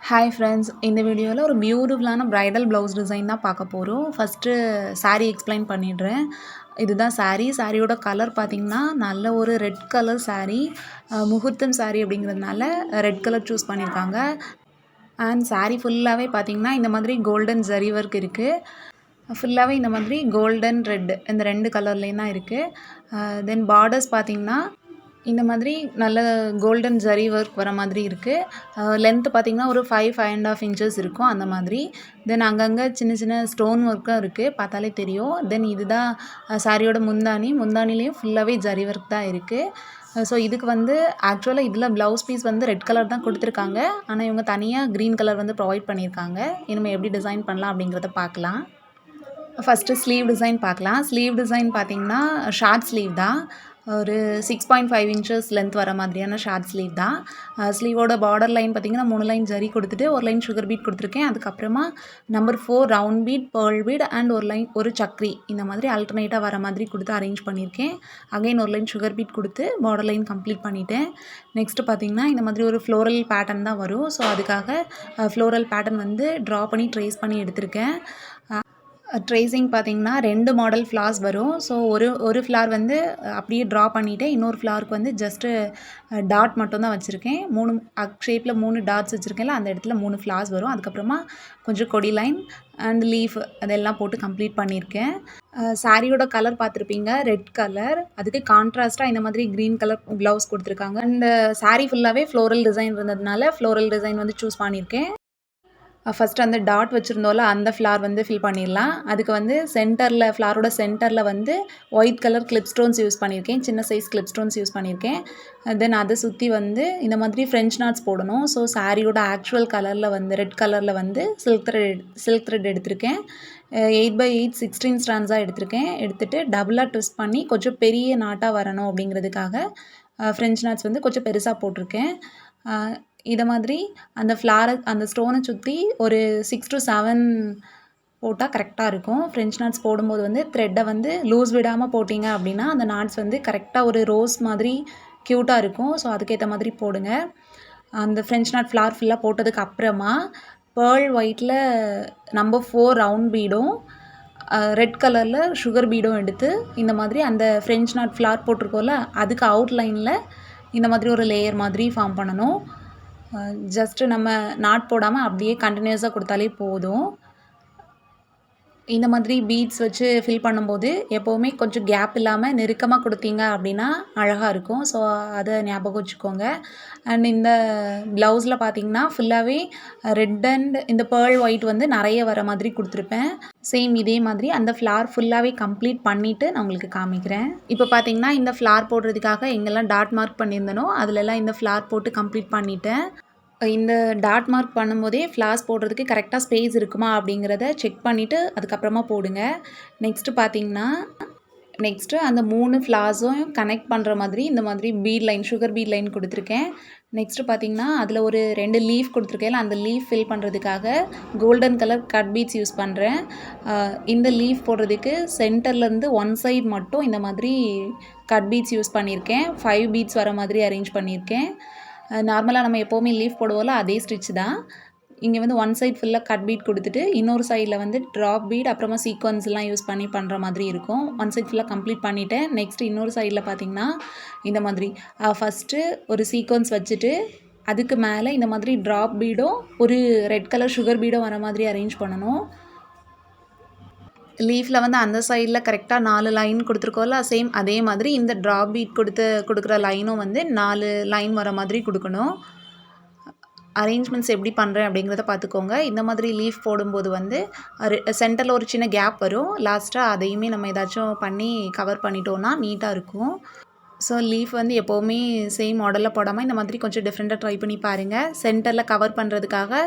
Hi friends, இந்த வீடியோவில் ஒரு பியூட்டிஃபுல்லான ப்ரைடல் ப்ளவுஸ் டிசைன் தான் பார்க்க போகிறோம். ஃபஸ்ட்டு saree எக்ஸ்பிளைன் பண்ணிடுறேன். இதுதான் சாரியோட கலர் பார்த்திங்கன்னா நல்ல ஒரு ரெட் கலர் saree. முகூர்த்தம் saree அப்படிங்கிறதுனால ரெட் கலர் சூஸ் பண்ணியிருக்காங்க. அண்ட் saree ஃபுல்லாகவே பார்த்திங்கன்னா இந்த மாதிரி கோல்டன் ஜரி ஒர்க் இருக்குது. ஃபுல்லாகவே இந்த மாதிரி கோல்டன் ரெட் இந்த ரெண்டு கலர்லேயும் தான் இருக்குது. தென் பார்டர்ஸ் பார்த்திங்கன்னா இந்த மாதிரி நல்ல கோல்டன் ஜரி ஒர்க் வர மாதிரி இருக்குது. லென்த்து பார்த்திங்கன்னா ஒரு 5.5 இன்ச்சஸ் இருக்கும் அந்த மாதிரி. தென் அங்கங்கே சின்ன சின்ன ஸ்டோன் ஒர்க்கும் இருக்குது, பார்த்தாலே தெரியும். தென் இதுதான் சாரியோட முந்தானிலையும் ஃபுல்லாகவே ஜரி ஒர்க் தான் இருக்குது. ஸோ இதுக்கு வந்து ஆக்சுவலாக இதில் ப்ளவுஸ் பீஸ் வந்து ரெட் கலர் தான் கொடுத்துருக்காங்க. ஆனால் இவங்க தனியாக க்ரீன் கலர் வந்து ப்ரொவைட் பண்ணியிருக்காங்க. இனிமேல் எப்படி டிசைன் பண்ணலாம் அப்படிங்கிறத பார்க்கலாம். ஃபஸ்ட்டு ஸ்லீவ் டிசைன் பார்க்கலாம். ஸ்லீவ் டிசைன் பார்த்திங்கன்னா ஷார்ட் ஸ்லீவ் தான். ஒரு 6.5 இன்ச்சஸ் லென்த் வர மாதிரியான ஷார்ட் ஸ்லீவ் தான். ஸ்லீவோட பார்டர் லைன் பார்த்திங்கன்னா 3 லைன் ஜரி கொடுத்துட்டு ஒரு லைன் சுகர் பீட் கொடுத்துருக்கேன். அதுக்கப்புறமா number 4 round beat, pearl beat and ஒரு சக்ரி இந்த மாதிரி ஆல்டர்னேட்டாக வர மாதிரி கொடுத்து அரேஞ்ச் பண்ணியிருக்கேன். அகைன் ஒரு லைன் சுகர் பீட் கொடுத்து பார்டர் லைன் கம்ப்ளீட் பண்ணிட்டேன். நெக்ஸ்ட்டு பார்த்திங்கன்னா இந்த மாதிரி ஒரு ஃப்ளோரல் பேட்டர்ன் தான் வரும். ஸோ அதுக்காக ஃப்ளோரல் பேட்டர்ன் வந்து ட்ரா பண்ணி ட்ரேஸ் பண்ணி எடுத்திருக்கேன். ட்ரேசிங் பார்த்திங்கன்னா 2 மாடல் ஃப்ளார்ஸ் வரும். ஸோ ஒரு ஃப்ளார் வந்து அப்படியே ட்ரா பண்ணிவிட்டு இன்னொரு ஃப்ளாருக்கு வந்து ஜஸ்ட்டு டாட் மட்டும் தான் வச்சுருக்கேன். 3 ஷேப்பில் 3 டாட்ஸ் வச்சுருக்கேன்ல, அந்த இடத்துல 3 ஃப்ளார்ஸ் வரும். அதுக்கப்புறமா கொஞ்சம் கொடி லைன் அண்ட் லீஃப் அதெல்லாம் போட்டு கம்ப்ளீட் பண்ணியிருக்கேன். சாரியோட கலர் பார்த்துருப்பீங்க, ரெட் கலர். அதுக்கு கான்ட்ராஸ்ட்டாக இந்த மாதிரி க்ரீன் கலர் ப்ளவுஸ் கொடுத்துருக்காங்க. அண்ட் சாரீ ஃபுல்லாகவே ஃப்ளோரல் டிசைன் இருந்ததுனால ஃப்ளோரல் டிசைன் வந்து சூஸ் பண்ணியிருக்கேன். ஃபஸ்ட்டு அந்த டாட் வச்சுருந்தோம்ல அந்த ஃப்ளார் வந்து ஃபில் பண்ணிடலாம். அதுக்கு வந்து ஃப்ளாரோட சென்டரில் வந்து white colour clip stones use பண்ணியிருக்கேன். சின்ன சைஸ் கிளிப் ஸ்டோன்ஸ் யூஸ் பண்ணியிருக்கேன். தென் அதை சுற்றி வந்து இந்த மாதிரி ஃப்ரெஞ்ச் நாட்ஸ் போடணும். ஸோ சாரியோட ஆக்சுவல் கலரில் வந்து ரெட் கலரில் வந்து சில்க் த்ரெட் எடுத்திருக்கேன். 8x8 16 ஸ்ட்ராண்ட்ஸாக எடுத்துகிட்டு டபுளாக ட்விஸ்ட் பண்ணி கொஞ்சம் பெரிய நாட்டாக வரணும் அப்படிங்கிறதுக்காக ஃப்ரெஞ்ச் நாட்ஸ் வந்து கொஞ்சம் பெருசாக போட்டிருக்கேன். இதை மாதிரி அந்த ஸ்டோனை சுற்றி ஒரு 6 to 7 போட்டால் கரெக்டாக இருக்கும். ஃப்ரெஞ்ச் நாட்ஸ் போடும்போது வந்து த்ரெட்டை வந்து லூஸ் விடாமல் போட்டிங்க அப்படின்னா அந்த நாட்ஸ் வந்து கரெக்டாக ஒரு ரோஸ் மாதிரி க்யூட்டாக இருக்கும். ஸோ அதுக்கேற்ற மாதிரி போடுங்க. அந்த ஃப்ரெஞ்ச் நாட் ஃப்ளார் ஃபுல்லாக போட்டதுக்கு அப்புறமா பேர்ல் ஒயிட்டில் நம்பர் 4 ரவுண்ட் பீடும் ரெட் கலரில் சுகர் பீடும் எடுத்து இந்த மாதிரி அந்த ஃப்ரெஞ்ச் நாட் ஃப்ளார் போட்டிருக்கோம்ல அதுக்கு அவுட்லைனில் இந்த மாதிரி ஒரு லேயர் மாதிரி ஃபார்ம் பண்ணணும். ஜஸ்ட்டு நம்ம நாட் போடாமல் அப்படியே கண்டினியூஸாக கொடுத்தாலே போதும். இந்த மாதிரி பீட்ஸ் வச்சு ஃபில் பண்ணும்போது எப்போவுமே கொஞ்சம் கேப் இல்லாமல் நெருக்கமாக கொடுத்தீங்க அப்படின்னா அழகாக இருக்கும். ஸோ அதை ஞாபகம் வச்சுக்கோங்க. அண்ட் இந்த ப்ளவுஸில் பார்த்திங்கன்னா ஃபுல்லாகவே ரெட் அண்ட் இந்த பேர்ல் ஒயிட் வந்து நிறைய வர மாதிரி கொடுத்துருப்பேன். சேம் இதே மாதிரி அந்த ஃப்ளார் ஃபுல்லாகவே கம்ப்ளீட் பண்ணிவிட்டு நான் உங்களுக்கு காமிக்கிறேன். இப்போ பார்த்திங்கன்னா இந்த ஃப்ளார் போடுறதுக்காக எங்கெல்லாம் டாட் மார்க் பண்ணியிருந்தனோ அதிலெல்லாம் இந்த ஃப்ளார் போட்டு கம்ப்ளீட் பண்ணிட்டேன். இந்த டாட் மார்க் பண்ணும்போதே ஃப்ளார்ஸ் போடுறதுக்கு கரெக்டாக ஸ்பேஸ் இருக்குமா அப்படிங்கிறத செக் பண்ணிவிட்டு அதுக்கப்புறமா போடுங்க. நெக்ஸ்ட்டு பார்த்திங்கன்னா அந்த 3 ஃப்ளார்ஸும் கனெக்ட் பண்ணுற மாதிரி இந்த மாதிரி சுகர் பீட் லைன் கொடுத்துருக்கேன். நெக்ஸ்ட்டு பார்த்திங்கன்னா அதில் ஒரு 2 லீஃப் கொடுத்துருக்கேன். அந்த லீஃப் ஃபில் பண்ணுறதுக்காக golden colour cut beads use பண்ணுறேன். இந்த லீஃப் போடுறதுக்கு சென்டர்லேருந்து ஒன் சைட் மட்டும் இந்த மாதிரி கட் பீட்ஸ் யூஸ் பண்ணியிருக்கேன். 5 பீட்ஸ் வர மாதிரி அரேஞ்ச் பண்ணியிருக்கேன். நார்மலாக நம்ம எப்போவுமே லீஃப் போடுவோம்ல அதே ஸ்டிச் தான். இங்கே வந்து ஒன் சைட் ஃபுல்லாக கட் பீட் கொடுத்துட்டு இன்னொரு சைடில் வந்து ட்ராப் பீட் அப்புறமா சீக்வன்ஸ்லாம் யூஸ் பண்ணி பண்ணுற மாதிரி இருக்கும். ஒன் சைட் ஃபுல்லாக கம்ப்ளீட் பண்ணிவிட்டேன். நெக்ஸ்ட்டு இன்னொரு சைடில் பார்த்திங்கன்னா இந்த மாதிரி ஃபஸ்ட்டு ஒரு சீக்வன்ஸ் வச்சுட்டு அதுக்கு மேலே இந்த மாதிரி ட்ராப் பீடும் ஒரு ரெட் கலர் சுகர் பீடும் வர மாதிரி அரேஞ்ச் பண்ணணும். லீஃபில் வந்து அந்த சைடில் கரெக்டாக 4 லைன் கொடுத்துருக்கோம்ல, சேம் அதே மாதிரி இந்த ட்ராப் பீட் கொடுக்குற லைனும் வந்து 4 லைன் வர மாதிரி கொடுக்கணும். அரேஞ்ச்மெண்ட்ஸ் எப்படி பண்ணுறேன் அப்படிங்கிறத பார்த்துக்கோங்க. இந்த மாதிரி லீஃப் போடும்போது வந்து சென்டரில் ஒரு சின்ன கேப் வரும். லாஸ்ட்டாக அதையுமே நம்ம ஏதாச்சும் பண்ணி கவர் பண்ணிட்டோன்னா நீட்டாக இருக்கும். ஸோ லீஃப் வந்து எப்போவுமே சேம் மாடலில் போடாமல் இந்த மாதிரி கொஞ்சம் டிஃப்ரெண்ட்டாக ட்ரை பண்ணி பாருங்கள். சென்டரில் கவர் பண்ணுறதுக்காக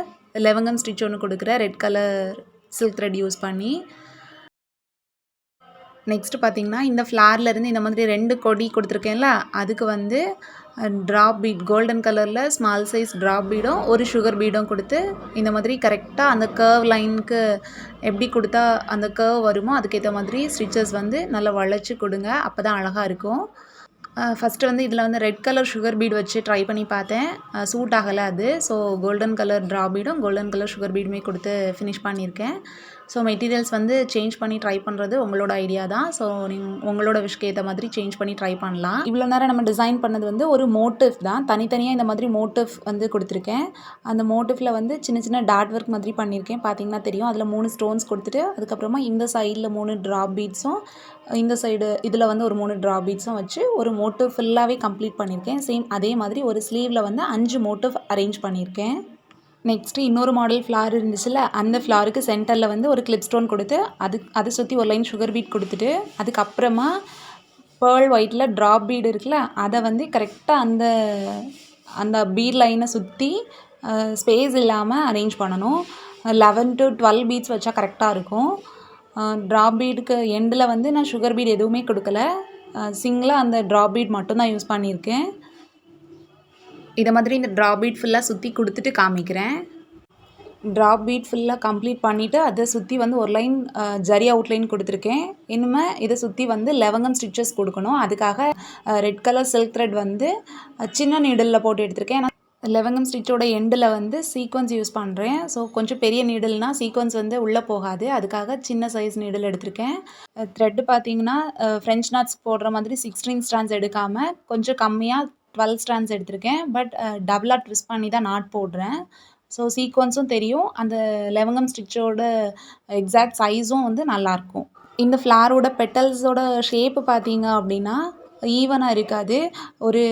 லெவங்கம் ஸ்டிச் ஒன்று கொடுக்குறேன் red colour silk thread use பண்ணி. நெக்ஸ்ட்டு பார்த்திங்கன்னா இந்த ஃப்ளார்லேருந்து இந்த மாதிரி 2 கொடி கொடுத்துருக்கேன்ல அதுக்கு வந்து ட்ராப் பீட் கோல்டன் கலரில் ஸ்மால் சைஸ் ட்ராப் பீடும் ஒரு சுகர் பீடும் கொடுத்து இந்த மாதிரி கரெக்டாக அந்த கர்வ் லைனுக்கு எப்படி கொடுத்தா அந்த கர்வ் வருமோ அதுக்கேற்ற மாதிரி ஸ்டிச்சஸ் வந்து நல்லா வளைச்சி கொடுங்க. அப்போ தான் அழகாக இருக்கும். ஃபஸ்ட்டு வந்து இதில் வந்து ரெட் கலர் சுகர் பீட் வச்சு ட்ரை பண்ணி பார்த்தேன். சூட் ஆகலை அது. ஸோ கோல்டன் கலர் ட்ரா பீடும் கோல்டன் கலர் சுகர் பீடுமே கொடுத்து ஃபினிஷ் பண்ணியிருக்கேன். ஸோ மெட்டீரியல்ஸ் வந்து சேஞ்ச் பண்ணி ட்ரை பண்ணுறது உங்களோட ஐடியா தான். ஸோ உங்களோட விஷக்கு ஏற்ற மாதிரி சேஞ்ச் பண்ணி ட்ரை பண்ணலாம். இவ்வளோ நேரம் நம்ம டிசைன் பண்ணது வந்து ஒரு மோட்டிவ் தான். தனித்தனியாக இந்த மாதிரி மோட்டிவ் வந்து கொடுத்துருக்கேன். அந்த மோட்டிவில் வந்து சின்ன சின்ன டாட் ஒர்க் மாதிரி பண்ணியிருக்கேன். பார்த்தீங்கன்னா தெரியும். அதில் 3 ஸ்டோன்ஸ் கொடுத்துட்டு அதுக்கப்புறமா இந்த சைடில் 3 ட்ராப் பீட்ஸும் இந்த சைடு இதில் வந்து ஒரு 3 ட்ராப் பீட்ஸும் வச்சு ஒரு மோட்டிவ் ஃபுல்லாகவே கம்ப்ளீட் பண்ணியிருக்கேன். சேம் அதே மாதிரி ஒரு ஸ்லீவில் வந்து 5 மோட்டிவ் அரேஞ்ச் பண்ணியிருக்கேன். நெக்ஸ்ட்டு இன்னொரு மாடல் ஃப்ளார் இருந்துச்சுல்ல, அந்த ஃப்ளாருக்கு சென்டரில் வந்து ஒரு கிளிப் ஸ்டோன் கொடுத்து அதை சுற்றி ஒரு லைன் சுகர் பீட் கொடுத்துட்டு அதுக்கப்புறமா பேர்ல் ஒயிட்டில் ட்ராப் பீடு இருக்குல்ல, அதை வந்து கரெக்டாக அந்த பீட் லைனை சுற்றி ஸ்பேஸ் இல்லாமல் அரேஞ்ச் பண்ணணும். 11 to 12 பீட்ஸ் வச்சா கரெக்டாக இருக்கும். ட்ராப் பீடுக்கு எண்டில் வந்து நான் சுகர் பீட் எதுவுமே கொடுக்கல. சிங்கிளாக அந்த ட்ராப் பீட் மட்டும்தான் யூஸ் பண்ணியிருக்கேன். இதை மாதிரி இந்த ட்ராப் பீட் ஃபுல்லாக சுற்றி கொடுத்துட்டு காமிக்கிறேன். ட்ராப் பீட் ஃபுல்லாக கம்ப்ளீட் பண்ணிவிட்டு அதை சுற்றி வந்து ஒரு லைன் ஜரி அவுட்லைன் கொடுத்துருக்கேன். இனிமே இதை சுற்றி வந்து லெவங்கம் ஸ்டிச்சஸ் கொடுக்கணும். அதுக்காக ரெட் கலர் சில்க் த்ரெட் வந்து சின்ன நீடலில் போட்டு எடுத்திருக்கேன். ஏன்னா லெவங்கம் ஸ்டிச்சோட எண்டில் வந்து சீக்வன்ஸ் யூஸ் பண்ணுறேன். ஸோ கொஞ்சம் பெரிய நீடல்னால் சீக்வன்ஸ் வந்து உள்ளே போகாது. அதுக்காக சின்ன சைஸ் நீடல் எடுத்திருக்கேன். த்ரெட்டு பார்த்தீங்கன்னா ஃப்ரெஞ்ச் நாட்ஸ் போடுற மாதிரி 16 ஸ்ட்ராண்ட்ஸ் எடுக்காமல் கொஞ்சம் கம்மியாக 12 ஸ்ட்ராண்ட்ஸ் எடுத்திருக்கேன். பட் டபுளாக ட்விஸ்ட் பண்ணி தான் நாட் போடுறேன். ஸோ சீக்வன்ஸும் தெரியும். அந்த லெவங்கம் ஸ்டிச்சோட எக்ஸாக்ட் சைஸும் வந்து நல்லாயிருக்கும். இந்த ஃப்ளாரோட பெட்டல்ஸோட ஷேப்பு பார்த்தீங்க அப்படின்னா ஈவனாக இருக்காது. ஒரு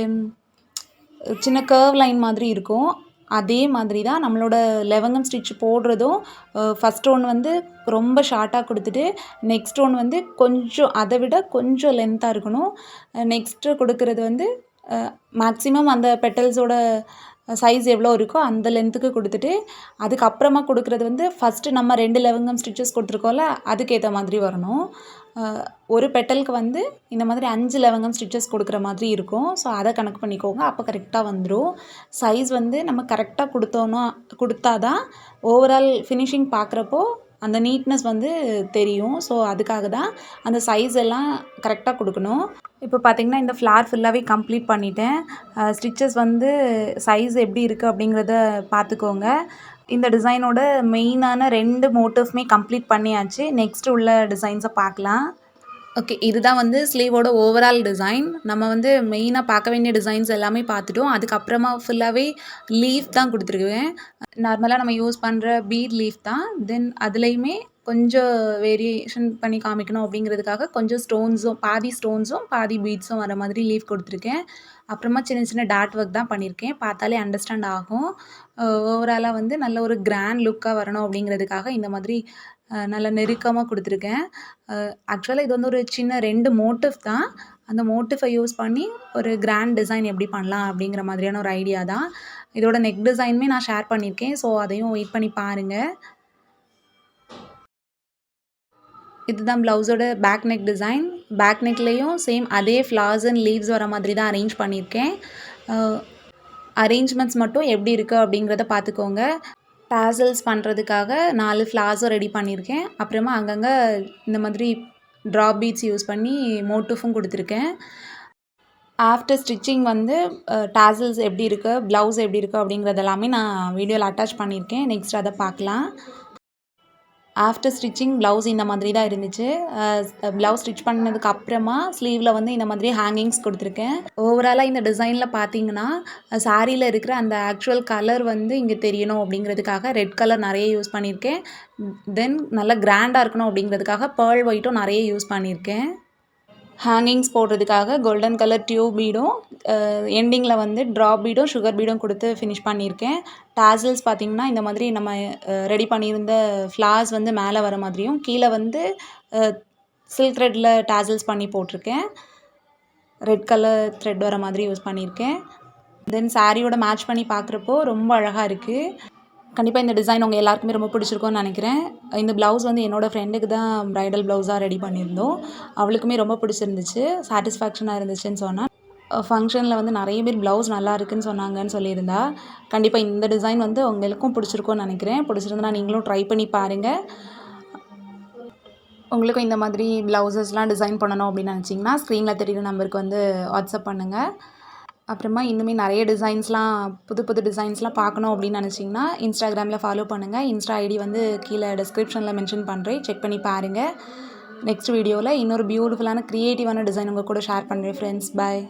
சின்ன கர்வ் லைன் மாதிரி இருக்கும். அதே மாதிரி தான் நம்மளோட லெவங்கம் ஸ்டிச் போடுறதும் ஃபஸ்ட் ஒன் வந்து ரொம்ப ஷார்ட்டாக கொடுத்துட்டு நெக்ஸ்ட் ஒன் வந்து கொஞ்சம் அதை விட கொஞ்சம் லென்த்தாக இருக்கணும். நெக்ஸ்ட்டு கொடுக்குறது வந்து மேக்ஸிமம் அந்த பெட்டல்ஸோட சைஸ் எவ்வளோ இருக்கோ அந்த லென்த்துக்கு கொடுத்துட்டு அதுக்கப்புறமா கொடுக்குறது வந்து ஃபஸ்ட்டு நம்ம 2 லெவங்கம் ஸ்டிச்சஸ் கொடுத்துருக்கோம்ல, அதுக்கேற்ற மாதிரி வரணும். ஒரு பெட்டலுக்கு வந்து இந்த மாதிரி 5 லெவங்கம் ஸ்டிச்சஸ் கொடுக்குற மாதிரி இருக்கும். ஸோ அதை கணக்கு பண்ணிக்கோங்க. அப்போ கரெக்டாக வந்துடும். சைஸ் வந்து நம்ம கரெக்டாக கொடுத்தா தான் ஓவரால் ஃபினிஷிங் பார்க்குறப்போ அந்த நீட்னஸ் வந்து தெரியும். ஸோ அதுக்காக தான் அந்த சைஸ் எல்லாம் கரெக்டாக கொடுக்கணும். இப்போ பார்த்திங்கன்னா இந்த ஃப்ளார் ஃபுல்லாகவே கம்ப்ளீட் பண்ணிட்டேன். ஸ்டிச்சஸ் வந்து சைஸ் எப்படி இருக்குது அப்படிங்கிறத பார்த்துக்கோங்க. இந்த டிசைனோட மெயினான 2 மோட்டிவ்மே கம்ப்ளீட் பண்ணியாச்சு. நெக்ஸ்ட்டு உள்ள டிசைன்ஸை பார்க்கலாம். ஓகே, இதுதான் வந்து ஸ்லீவோட ஓவரால் டிசைன். நம்ம வந்து மெயினாக பார்க்க வேண்டிய டிசைன்ஸ் எல்லாமே பார்த்துட்டோம். அதுக்கப்புறமா ஃபுல்லாகவே லீஃப் தான் கொடுத்துருக்குவேன். நார்மலாக நம்ம யூஸ் பண்ணுற பீட் லீஃப் தான். தென் அதுலேயுமே கொஞ்சம் வேரியேஷன் பண்ணி காமிக்கணும் அப்படிங்கிறதுக்காக கொஞ்சம் ஸ்டோன்ஸும் பாதி பீட்ஸும் வர மாதிரி லீஃப் கொடுத்துருக்கேன். அப்புறமா சின்ன சின்ன டாட் ஒர்க் தான் பண்ணியிருக்கேன். பார்த்தாலே அண்டர்ஸ்டாண்ட் ஆகும். ஓவராலாக வந்து நல்ல ஒரு கிராண்ட் லுக்காக வரணும் அப்படிங்கிறதுக்காக இந்த மாதிரி நல்லா நெருக்கமாக கொடுத்துருக்கேன். ஆக்சுவலாக இது வந்து ஒரு சின்ன 2 மோட்டிவ் தான். அந்த மோட்டிஃபை யூஸ் பண்ணி ஒரு கிராண்ட் டிசைன் எப்படி பண்ணலாம் அப்படிங்கிற மாதிரியான ஒரு ஐடியா தான். இதோட நெக் டிசைனுமே நான் ஷேர் பண்ணியிருக்கேன். ஸோ அதையும் வெயிட் பண்ணி பாருங்கள். இதுதான் ப்ளவுஸோட பேக் நெக் டிசைன். பேக் நெக்லேயும் சேம் அதே ஃப்ளார்ஸ் அண்ட் லீவ்ஸ் வர மாதிரி தான் அரேஞ்ச் பண்ணியிருக்கேன். அரேஞ்ச்மெண்ட்ஸ் மட்டும் எப்படி இருக்குது அப்படிங்கிறத பார்த்துக்கோங்க. டாசல்ஸ் பண்ணுறதுக்காக 4 ஃப்ளார்ஸும் ரெடி பண்ணியிருக்கேன். அப்புறமா அங்கங்கே இந்த மாதிரி ட்ராப் பீட்ஸ் யூஸ் பண்ணி மோட்டிஃபும் கொடுத்துருக்கேன். ஆஃப்டர் ஸ்டிச்சிங் வந்து டாசல்ஸ் எப்படி இருக்குது, ப்ளவுஸ் எப்படி இருக்குது அப்படிங்கிறது எல்லாமே நான் வீடியோவில் அட்டாச் பண்ணியிருக்கேன். நெக்ஸ்ட் அதை பார்க்கலாம். ஆஃப்டர் ஸ்டிச்சிங் ப்ளவுஸ் இந்த மாதிரி தான் இருந்துச்சு. ப்ளவுஸ் ஸ்டிச் பண்ணதுக்கு அப்புறமா ஸ்லீவில் வந்து இந்த மாதிரி ஹேங்கிங்ஸ் கொடுத்துருக்கேன். ஓவராலாக இந்த டிசைனில் பார்த்தீங்கன்னா சாரியில் இருக்கிற அந்த ஆக்சுவல் கலர் வந்து இங்கே தெரியணும் அப்படிங்கிறதுக்காக ரெட் கலர் நிறைய யூஸ் பண்ணியிருக்கேன். தென் நல்லா கிராண்டாக இருக்கணும் அப்படிங்கிறதுக்காக பேர்ல் ஒயிட்டும் நிறைய யூஸ் பண்ணியிருக்கேன். ஹேங்கிங்ஸ் போடுறதுக்காக கோல்டன் கலர் டியூப் பீடும் எண்டிங்கில் வந்து ட்ராப் பீடும் சுகர் பீடும் கொடுத்து ஃபினிஷ் பண்ணியிருக்கேன். டாசல்ஸ் பார்த்திங்கன்னா இந்த மாதிரி நம்ம ரெடி பண்ணியிருந்த ஃப்ளார்ஸ் வந்து மேலே வர மாதிரியும் கீழே வந்து சில்க் த்ரெட்டில் டாசல்ஸ் பண்ணி போட்டிருக்கேன். ரெட் கலர் த்ரெட் வர மாதிரி யூஸ் பண்ணியிருக்கேன். தென் சாரியோட மேட்ச் பண்ணி பார்க்குறப்போ ரொம்ப அழகாக இருக்குது. கண்டிப்பாக இந்த டிசைன் உங்கள் எல்லாருக்குமே ரொம்ப பிடிச்சிருக்கும்னு நினைக்கிறேன். இந்த ப்ளவுஸ் வந்து என்னோடய ஃப்ரெண்டுக்கு தான் ப்ரைடல் ப்ளவுஸாக ரெடி பண்ணியிருந்தோம். அவளுக்குமே ரொம்ப பிடிச்சிருந்துச்சு, சாட்டிஸ்ஃபேக்ஷனாக இருந்துச்சுன்னு சொன்னால். ஃபங்க்ஷனில் வந்து நிறைய பேர் ப்ளவுஸ் நல்லா இருக்குன்னு சொன்னாங்கன்னு சொல்லியிருந்தா. கண்டிப்பாக இந்த டிசைன் வந்து உங்களுக்கும் பிடிச்சிருக்கும்னு நினைக்கிறேன். பிடிச்சிருந்தா நீங்களும் ட்ரை பண்ணி பாருங்கள். உங்களுக்கும் இந்த மாதிரி ப்ளவுசஸ்லாம் டிசைன் பண்ணணும் அப்படின்னு நினச்சிங்கன்னா ஸ்க்ரீனில் தெரியுற நம்பருக்கு வந்து வாட்ஸ்அப் பண்ணுங்கள். அப்புறமா இன்னுமே நிறைய டிசைன்ஸ்லாம் புது புது டிசைன்ஸ்லாம் பார்க்கணும் அப்படின்னு நினச்சிங்கன்னா இன்ஸ்டாகிராமில் ஃபாலோ பண்ணுங்கள். இன்ஸ்டா ஐடி வந்து கீழே டிஸ்கிரிப்ஷனில் மென்ஷன் பண்ணுறேன், செக் பண்ணி பாருங்கள். நெக்ஸ்ட் வீடியோவில் இன்னொரு பியூட்டிஃபுல்லான க்ரியேட்டிவான டிசைன் உங்கள் கூட ஷேர் பண்ணுறேன் ஃப்ரெண்ட்ஸ். பாய்.